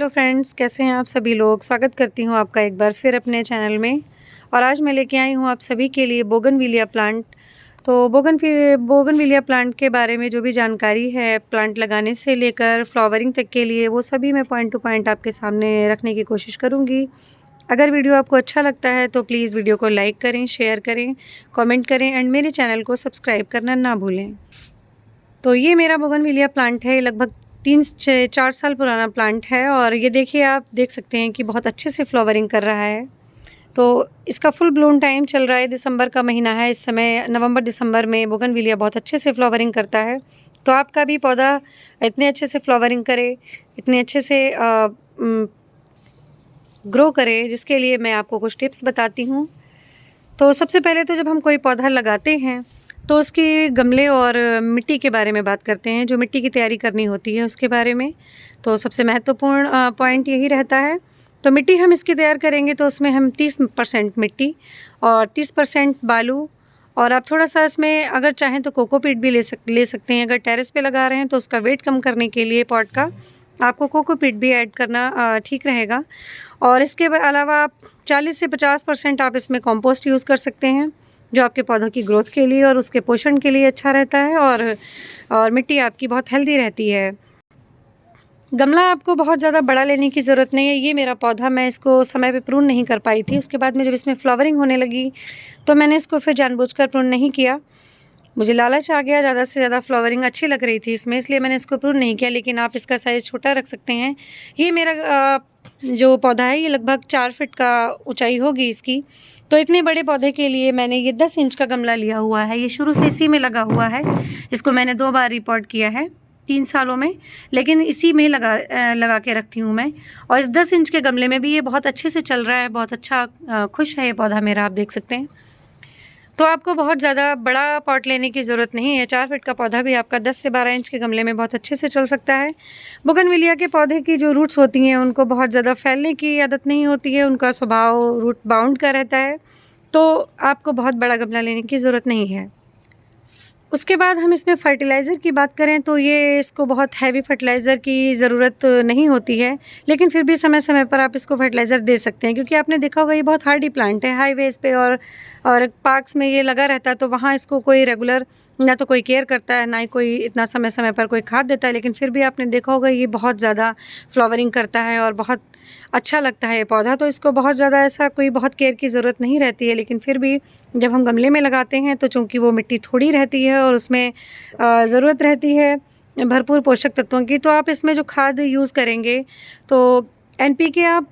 Hello friends, कैसे हैं आप सभी लोग। स्वागत करती हूं आपका एक बार फिर अपने चैनल में। और आज मैं लेके आई हूं आप सभी के लिए बोगनविलिया प्लांट। तो बोगनविलिया प्लांट के बारे में जो भी जानकारी है प्लांट लगाने से लेकर फ्लावरिंग तक के लिए, वो सभी मैं पॉइंट टू पॉइंट आपके सामने रखने की कोशिश करूँगी। अगर वीडियो आपको अच्छा लगता है तो प्लीज़ वीडियो को लाइक करें, शेयर करें, कॉमेंट करें एंड मेरे चैनल को सब्सक्राइब करना ना भूलें। तो ये मेरा बोगनविलिया प्लांट है, लगभग 3 से 4 साल पुराना प्लांट है। और ये देखिए, आप देख सकते हैं कि बहुत अच्छे से फ्लावरिंग कर रहा है। तो इसका फुल ब्लूम टाइम चल रहा है, दिसंबर का महीना है। इस समय नवंबर दिसंबर में बोगनविलिया बहुत अच्छे से फ्लावरिंग करता है। तो आपका भी पौधा इतने अच्छे से फ्लावरिंग करे, इतने अच्छे से ग्रो करे, जिसके लिए मैं आपको कुछ टिप्स बताती हूँ। तो सबसे पहले तो जब हम कोई पौधा लगाते हैं तो उसके गमले और मिट्टी के बारे में बात करते हैं। जो मिट्टी की तैयारी करनी होती है उसके बारे में। तो सबसे महत्वपूर्ण पॉइंट यही रहता है। तो मिट्टी हम इसकी तैयार करेंगे तो उसमें हम 30% मिट्टी और 30% बालू, और आप थोड़ा-सा इसमें अगर चाहें तो कोकोपीट भी ले सकते हैं। अगर टेरेस पे लगा रहे हैं तो उसका वेट कम करने के लिए पॉट का आपको कोकोपीट भी ऐड करना ठीक रहेगा। और इसके अलावा आप 40 से 50% आप इसमें कंपोस्ट यूज़ कर सकते हैं, जो आपके पौधों की ग्रोथ के लिए और उसके पोषण के लिए अच्छा रहता है। और मिट्टी आपकी बहुत हेल्दी रहती है। गमला आपको बहुत ज़्यादा बड़ा लेने की ज़रूरत नहीं है। ये मेरा पौधा, मैं इसको समय पे प्रून नहीं कर पाई थी। उसके बाद में जब इसमें फ्लावरिंग होने लगी तो मैंने इसको फिर जानबूझकर प्रून नहीं किया। मुझे लालच आ गया, ज़्यादा से ज़्यादा फ्लावरिंग अच्छी लग रही थी इसमें, इसलिए मैंने इसको प्रून नहीं किया। लेकिन आप इसका साइज़ छोटा रख सकते हैं। ये मेरा जो पौधा है ये लगभग 4 फीट का ऊंचाई होगी इसकी। तो इतने बड़े पौधे के लिए मैंने ये 10 इंच का गमला लिया हुआ है। ये शुरू से इसी में लगा हुआ है। इसको मैंने 2 बार रिपॉट किया है 3 सालों में, लेकिन इसी में लगा के रखती हूँ मैं। और इस 10 इंच के गमले में भी ये बहुत अच्छे से चल रहा है, बहुत अच्छा खुश है ये पौधा मेरा, आप देख सकते हैं। तो आपको बहुत ज़्यादा बड़ा पॉट लेने की ज़रूरत नहीं है। 4 फीट का पौधा भी आपका 10 से 12 इंच के गमले में बहुत अच्छे से चल सकता है। बोगनविलिया के पौधे की जो रूट्स होती हैं उनको बहुत ज़्यादा फैलने की आदत नहीं होती है, उनका स्वभाव रूट बाउंड का रहता है। तो आपको बहुत बड़ा गमला लेने की ज़रूरत नहीं है। उसके बाद हम इसमें फर्टिलाइज़र की बात करें तो ये इसको बहुत हैवी फर्टिलाइज़र की ज़रूरत नहीं होती है, लेकिन फिर भी समय-समय पर आप इसको फर्टिलाइज़र दे सकते हैं। क्योंकि आपने देखा होगा ये बहुत हार्डी प्लांट है, हाईवेज़ पे और पार्क्स में ये लगा रहता है। तो वहाँ इसको कोई रेगुलर ना तो कोई केयर करता है, ना ही कोई इतना समय-समय पर कोई खाद देता है। लेकिन फिर भी आपने देखा होगा ये बहुत ज़्यादा फ्लावरिंग करता है और बहुत अच्छा लगता है ये पौधा। तो इसको बहुत ज़्यादा ऐसा कोई बहुत केयर की ज़रूरत नहीं रहती है। लेकिन फिर भी जब हम गमले में लगाते हैं तो चूँकि वो मिट्टी थोड़ी रहती है और उसमें ज़रूरत रहती है भरपूर पोषक तत्वों की, तो आप इसमें जो खाद यूज़ करेंगे तो एनपीके आप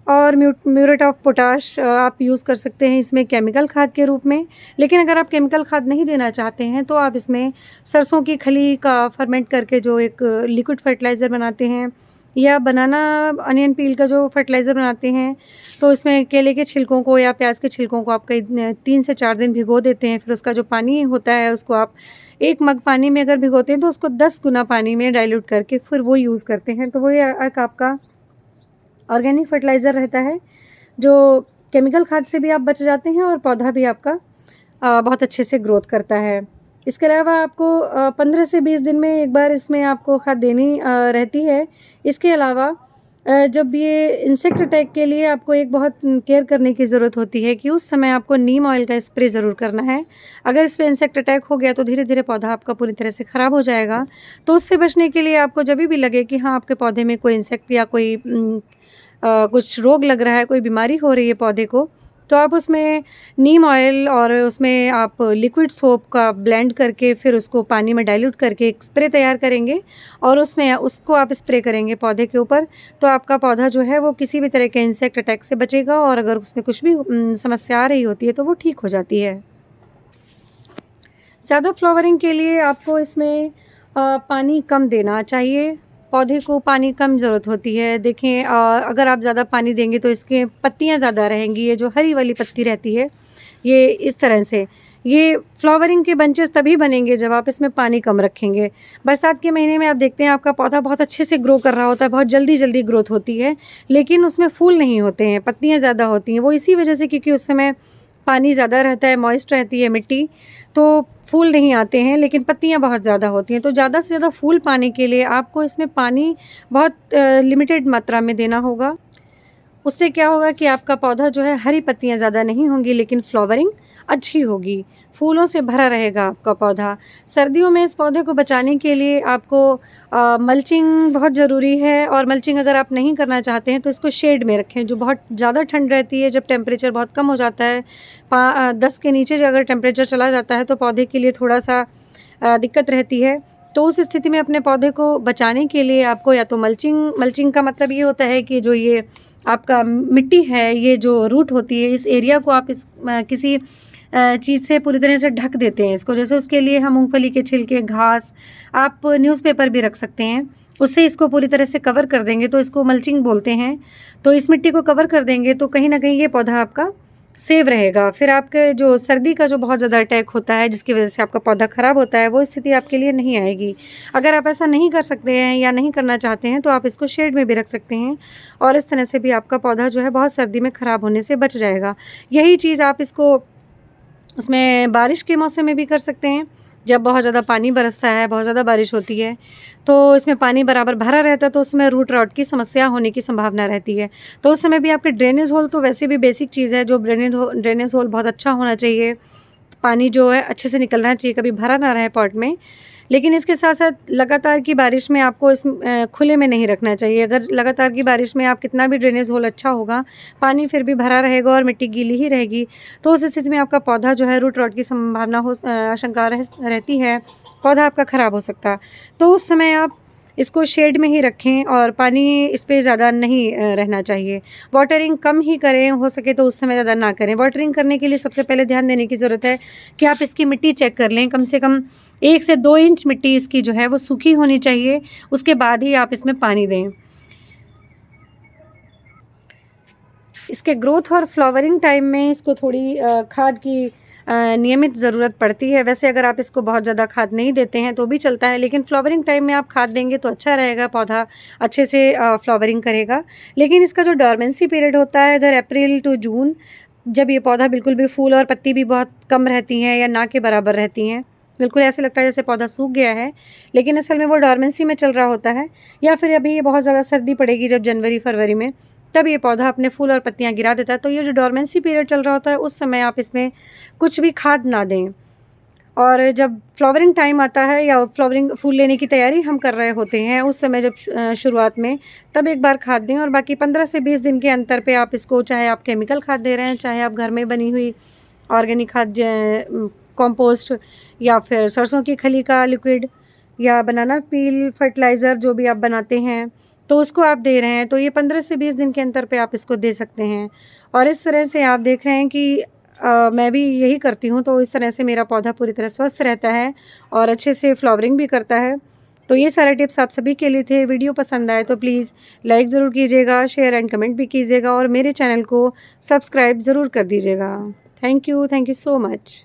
और म्यूरेट ऑफ पोटाश आप यूज़ कर सकते हैं इसमें केमिकल खाद के रूप में। लेकिन अगर आप केमिकल खाद नहीं देना चाहते हैं तो आप इसमें सरसों की खली का फर्मेंट करके जो एक लिक्विड फर्टिलाइज़र बनाते हैं, या बनाना अनियन पील का जो फर्टिलाइज़र बनाते हैं, तो इसमें केले के छिलकों को या प्याज के छिलकों को आप कई 3 से 4 दिन भिगो देते हैं। फिर उसका जो पानी होता है उसको आप 1 मग पानी में अगर भिगोते हैं तो उसको 10 गुना पानी में डाइल्यूट करके फिर वो यूज़ करते हैं। तो वो ये एक आपका ऑर्गेनिक फर्टिलाइज़र रहता है, जो केमिकल खाद से भी आप बच जाते हैं और पौधा भी आपका बहुत अच्छे से ग्रोथ करता है। इसके अलावा आपको 15 से 20 दिन में एक बार इसमें आपको खाद देनी रहती है। इसके अलावा जब ये इंसेक्ट अटैक के लिए आपको एक बहुत केयर करने की ज़रूरत होती है कि उस समय आपको नीम ऑयल का स्प्रे ज़रूर करना है। अगर इस पे इंसेक्ट अटैक हो गया तो धीरे-धीरे पौधा आपका पूरी तरह से ख़राब हो जाएगा। तो उससे बचने के लिए आपको जभी भी लगे कि हाँ, आपके पौधे में कोई इंसेक्ट या कोई कुछ रोग लग रहा है, कोई बीमारी हो रही है पौधे को, तो आप उसमें नीम ऑयल और उसमें आप लिक्विड सोप का ब्लेंड करके फिर उसको पानी में डाइल्यूट करके एक स्प्रे तैयार करेंगे और उसमें उसको आप स्प्रे करेंगे पौधे के ऊपर। तो आपका पौधा जो है वो किसी भी तरह के इंसेक्ट अटैक से बचेगा, और अगर उसमें कुछ भी समस्या आ रही होती है तो वो ठीक हो जाती है। ज़्यादा फ्लावरिंग के लिए आपको इसमें पानी कम देना चाहिए। पौधे को पानी कम ज़रूरत होती है। देखें, अगर आप ज़्यादा पानी देंगे तो इसके पत्तियाँ ज़्यादा रहेंगी। ये जो हरी वाली पत्ती रहती है ये इस तरह से, ये फ्लावरिंग के बंचेस तभी बनेंगे जब आप इसमें पानी कम रखेंगे। बरसात के महीने में आप देखते हैं आपका पौधा बहुत अच्छे से ग्रो कर रहा होता है, बहुत जल्दी-जल्दी ग्रोथ होती है, लेकिन उसमें फूल नहीं होते हैं, पत्तियाँ ज़्यादा होती हैं। वो इसी वजह से क्योंकि उस समय पानी ज़्यादा रहता है, मॉइस्ट रहती है मिट्टी, तो फूल नहीं आते हैं, लेकिन पत्तियाँ बहुत ज़्यादा होती हैं। तो ज़्यादा से ज़्यादा फूल पाने के लिए आपको इसमें पानी बहुत लिमिटेड मात्रा में देना होगा। उससे क्या होगा कि आपका पौधा जो है, हरी पत्तियाँ ज़्यादा नहीं होंगी, लेकिन फ्लावरिंग अच्छी होगी, फूलों से भरा रहेगा आपका पौधा। सर्दियों में इस पौधे को बचाने के लिए आपको मल्चिंग बहुत ज़रूरी है, और मल्चिंग अगर आप नहीं करना चाहते हैं तो इसको शेड में रखें। जो बहुत ज़्यादा ठंड रहती है, जब टेम्परेचर बहुत कम हो जाता है, 10 के नीचे जो अगर टेम्परेचर चला जाता है तो पौधे के लिए थोड़ा-सा दिक्कत रहती है। तो उस स्थिति में अपने पौधे को बचाने के लिए आपको या तो मल्चिंग का मतलब ये होता है कि जो ये आपका मिट्टी है, ये जो रूट होती है, इस एरिया को आप किसी चीज़ से पूरी तरह से ढक देते हैं इसको। जैसे उसके लिए हम मूँगफली के छिलके, घास, आप न्यूज़पेपर भी रख सकते हैं। उससे इसको पूरी तरह से कवर कर देंगे तो इसको मल्चिंग बोलते हैं। तो इस मिट्टी को कवर कर देंगे तो कहीं न कहीं ये पौधा आपका सेव रहेगा। फिर आपके जो सर्दी का जो बहुत ज़्यादा अटैक होता है, जिसकी वज़ह से आपका पौधा ख़राब होता है, वो स्थिति आपके लिए नहीं आएगी। अगर आप ऐसा नहीं कर सकते हैं या नहीं करना चाहते हैं तो आप इसको शेड में भी रख सकते हैं, और इस तरह से भी आपका पौधा जो है बहुत सर्दी में ख़राब होने से बच जाएगा। यही चीज़ आप इसको उसमें बारिश के मौसम में भी कर सकते हैं। जब बहुत ज़्यादा पानी बरसता है, बहुत ज़्यादा बारिश होती है, तो इसमें पानी बराबर भरा रहता है, तो उसमें रूट रॉट की समस्या होने की संभावना रहती है। तो उस समय भी आपके ड्रेनेज होल तो वैसे भी बेसिक चीज़ है, जो ड्रेनेज होल बहुत अच्छा होना चाहिए। पानी जो है अच्छे से निकलना चाहिए, कभी भरा ना रहे पॉट में। लेकिन इसके साथ-साथ लगातार की बारिश में आपको खुले में नहीं रखना चाहिए। अगर लगातार की बारिश में आप कितना भी ड्रेनेज होल अच्छा होगा, पानी फिर भी भरा रहेगा और मिट्टी गीली ही रहेगी, तो उस स्थिति में आपका पौधा जो है रूट रॉट की संभावना आशंका रहती है, पौधा आपका ख़राब हो सकता है। तो उस समय आप इसको शेड में ही रखें, और पानी इस पे ज़्यादा नहीं रहना चाहिए। वाटरिंग कम ही करें, हो सके तो उस समय ज़्यादा ना करें। वाटरिंग करने के लिए सबसे पहले ध्यान देने की ज़रूरत है कि आप इसकी मिट्टी चेक कर लें। कम से कम 1 से 2 इंच मिट्टी इसकी जो है वो सूखी होनी चाहिए, उसके बाद ही आप इसमें पानी दें। इसके ग्रोथ और फ्लावरिंग टाइम में इसको थोड़ी खाद की नियमित ज़रूरत पड़ती है। वैसे अगर आप इसको बहुत ज़्यादा खाद नहीं देते हैं तो भी चलता है, लेकिन फ्लावरिंग टाइम में आप खाद देंगे तो अच्छा रहेगा, पौधा अच्छे से फ्लावरिंग करेगा। लेकिन इसका जो डोरमेंसी पीरियड होता है, इधर अप्रैल टू जून, जब ये पौधा बिल्कुल भी फूल और पत्ती भी बहुत कम रहती हैं या ना के बराबर रहती हैं, बिल्कुल ऐसे लगता है जैसे पौधा सूख गया है, लेकिन असल में वो डोरमेंसी में चल रहा होता है। या फिर अभी ये बहुत ज़्यादा सर्दी पड़ेगी जब जनवरी-फरवरी में, तब ये पौधा अपने फूल और पत्तियाँ गिरा देता है। तो ये जो डोरमेंसी पीरियड चल रहा होता है, उस समय आप इसमें कुछ भी खाद ना दें। और जब फ्लावरिंग टाइम आता है या फ्लावरिंग फूल लेने की तैयारी हम कर रहे होते हैं, उस समय जब शुरुआत में, तब एक बार खाद दें, और बाकी 15 से 20 दिन के अंतर पे आप इसको, चाहे आप केमिकल खाद दे रहे हैं, चाहे आप घर में बनी हुई ऑर्गेनिक खाद, कंपोस्ट, या फिर सरसों की खली का लिक्विड, या बनाना पील फर्टिलाइज़र जो भी आप बनाते हैं, तो उसको आप दे रहे हैं, तो ये 15 से 20 दिन के अंतर पे आप इसको दे सकते हैं। और इस तरह से आप देख रहे हैं कि मैं भी यही करती हूँ, तो इस तरह से मेरा पौधा पूरी तरह स्वस्थ रहता है और अच्छे से फ्लावरिंग भी करता है। तो ये सारे टिप्स आप सभी के लिए थे। वीडियो पसंद आए तो प्लीज़ लाइक ज़रूर कीजिएगा, शेयर एंड कमेंट भी कीजिएगा, और मेरे चैनल को सब्सक्राइब ज़रूर कर दीजिएगा। Thank you so much.